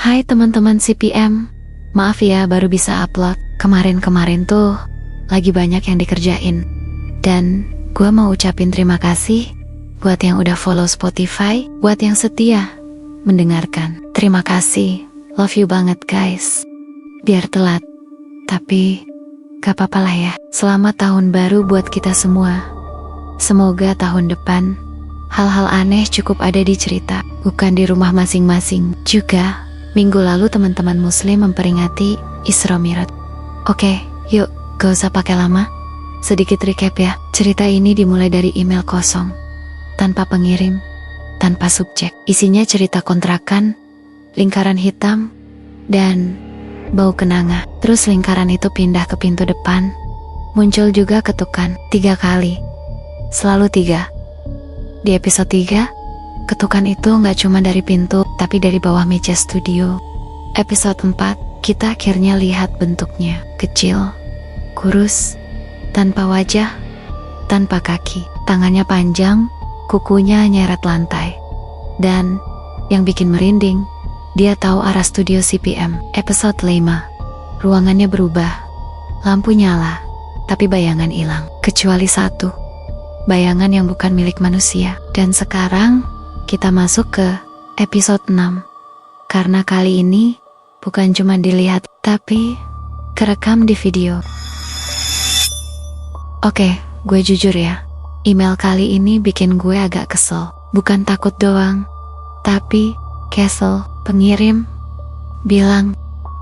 Hai teman-teman CPM, maaf ya baru bisa upload. Kemarin-kemarin tuh lagi banyak yang dikerjain. Dan gue mau ucapin terima kasih buat yang udah follow Spotify, buat yang setia mendengarkan. Terima kasih, love you banget guys. Biar telat, tapi gak apa-apa lah ya. Selamat tahun baru buat kita semua. Semoga tahun depan hal-hal aneh cukup ada di cerita, bukan di rumah masing-masing. Juga, minggu lalu teman-teman muslim memperingati Isra Mi'raj. Oke, yuk, gak usah pakai lama. Sedikit recap ya. Cerita ini dimulai dari email kosong, tanpa pengirim, tanpa subjek. Isinya cerita kontrakan, lingkaran hitam, dan bau kenanga. Terus lingkaran itu pindah ke pintu depan. Muncul juga ketukan 3 kali. Selalu 3. Di episode 3, ketukan itu gak cuma dari pintu, tapi dari bawah meja studio. Episode 4, kita akhirnya lihat bentuknya. Kecil, kurus, tanpa wajah, tanpa kaki. Tangannya panjang, kukunya nyeret lantai. Dan yang bikin merinding, dia tahu arah studio CPM. Episode 5, ruangannya berubah. Lampu nyala, tapi bayangan hilang. Kecuali satu, bayangan yang bukan milik manusia. Dan sekarang kita masuk ke episode 6. Karena kali ini bukan cuma dilihat, tapi kerekam di video. Oke, gue jujur ya, email kali ini bikin gue agak kesel. Bukan takut doang, tapi kesel. Pengirim bilang,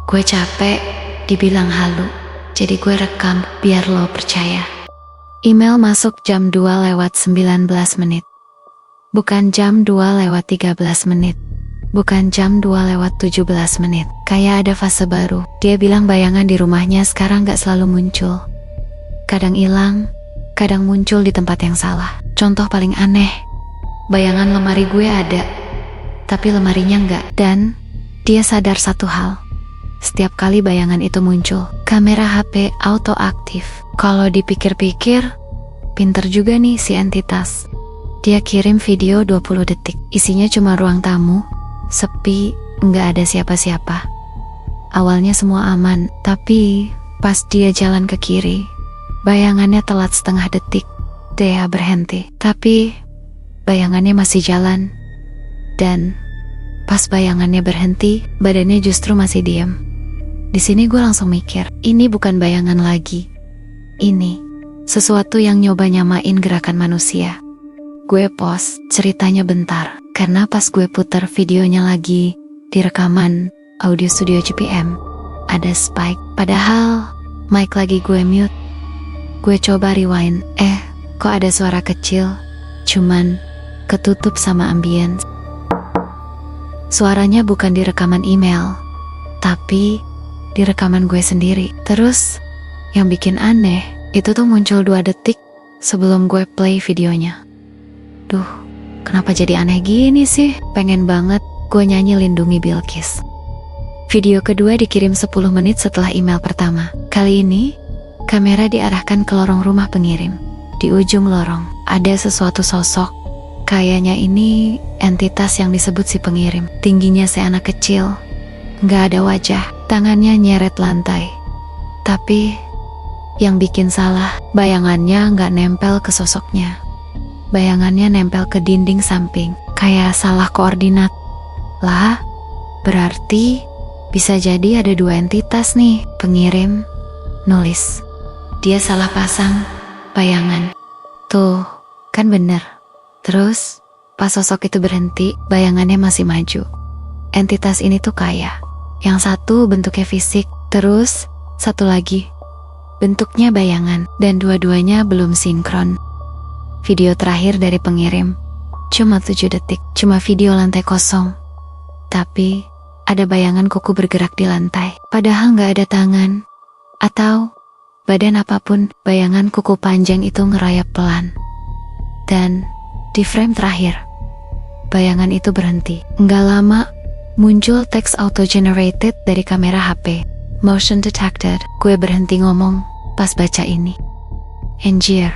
gue capek dibilang halu, jadi gue rekam biar lo percaya. Email masuk jam 2:19 menit. Bukan jam 2:13 menit. Bukan jam 2:17 menit. Kayak ada fase baru. Dia bilang bayangan di rumahnya sekarang gak selalu muncul. Kadang hilang, kadang muncul di tempat yang salah. Contoh paling aneh, bayangan lemari gue ada, tapi lemarinya enggak. Dan dia sadar satu hal. Setiap kali bayangan itu muncul, kamera HP auto aktif. Kalau dipikir-pikir, pinter juga nih si entitas. Dia kirim video 20 detik. Isinya cuma ruang tamu, sepi, nggak ada siapa-siapa. Awalnya semua aman, tapi pas dia jalan ke kiri, bayangannya telat setengah detik. Dia berhenti, tapi bayangannya masih jalan. Dan pas bayangannya berhenti, badannya justru masih diam. Di sini gue langsung mikir, ini bukan bayangan lagi. Ini sesuatu yang nyoba nyamain gerakan manusia. Gue post ceritanya bentar, karena pas gue putar videonya lagi di rekaman audio studio CPM, ada spike. Padahal mic lagi gue mute. Gue coba rewind, kok ada suara kecil, cuman ketutup sama ambience. Suaranya bukan di rekaman email, tapi di rekaman gue sendiri. Terus yang bikin aneh, itu tuh muncul 2 detik sebelum gue play videonya. Duh, kenapa jadi aneh gini sih? Pengen banget gue nyanyi Lindungi Bilqis. Video kedua dikirim 10 menit setelah email pertama. Kali ini, kamera diarahkan ke lorong rumah pengirim. Di ujung lorong, ada sesuatu sosok. Kayaknya ini entitas yang disebut si pengirim. Tingginya seanak kecil, gak ada wajah, tangannya nyeret lantai. Tapi yang bikin salah, bayangannya gak nempel ke sosoknya. Bayangannya nempel ke dinding samping, kayak salah koordinat. Lah, berarti bisa jadi ada 2 entitas nih. Pengirim nulis, dia salah pasang bayangan. Tuh, kan bener. Terus, pas sosok itu berhenti, bayangannya masih maju. Entitas ini tuh kayak, yang satu bentuknya fisik, terus satu lagi bentuknya bayangan, dan dua-duanya belum sinkron. Video terakhir dari pengirim cuma 7 detik, cuma video lantai kosong. Tapi ada bayangan kuku bergerak di lantai, padahal gak ada tangan atau badan apapun. Bayangan kuku panjang itu ngerayap pelan. Dan di frame terakhir, bayangan itu berhenti. Nggak lama, muncul teks auto-generated dari kamera HP. Motion detected. Gue berhenti ngomong pas baca ini. Anjir,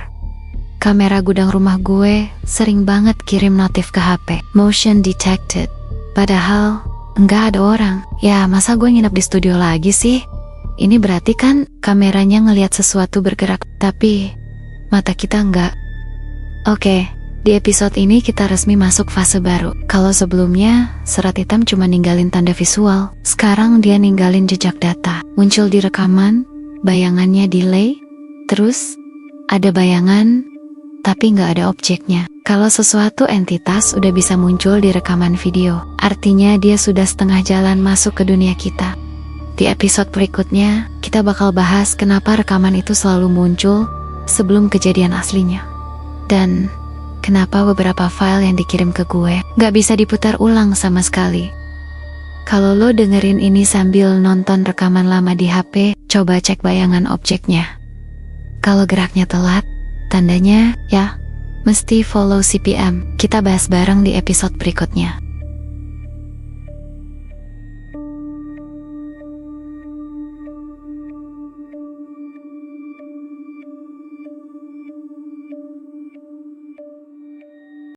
kamera gudang rumah gue sering banget kirim notif ke HP. Motion detected. Padahal Enggak ada orang. Ya masa gue nginep di studio lagi sih? Ini berarti kan kameranya ngelihat sesuatu bergerak, tapi mata kita enggak. Oke, di episode ini kita resmi masuk fase baru. Kalau sebelumnya Serat Hitam cuma ninggalin tanda visual, sekarang dia ninggalin jejak data. Muncul di rekaman, bayangannya delay, terus ada bayangan tapi nggak ada objeknya. Kalau sesuatu entitas udah bisa muncul di rekaman video, artinya dia sudah setengah jalan masuk ke dunia kita. Di episode berikutnya, kita bakal bahas kenapa rekaman itu selalu muncul sebelum kejadian aslinya. Dan kenapa beberapa file yang dikirim ke gue nggak bisa diputar ulang sama sekali. Kalau lo dengerin ini sambil nonton rekaman lama di HP, coba cek bayangan objeknya. Kalau geraknya telat, tandanya ya mesti follow CPM. Kita bahas bareng di episode berikutnya.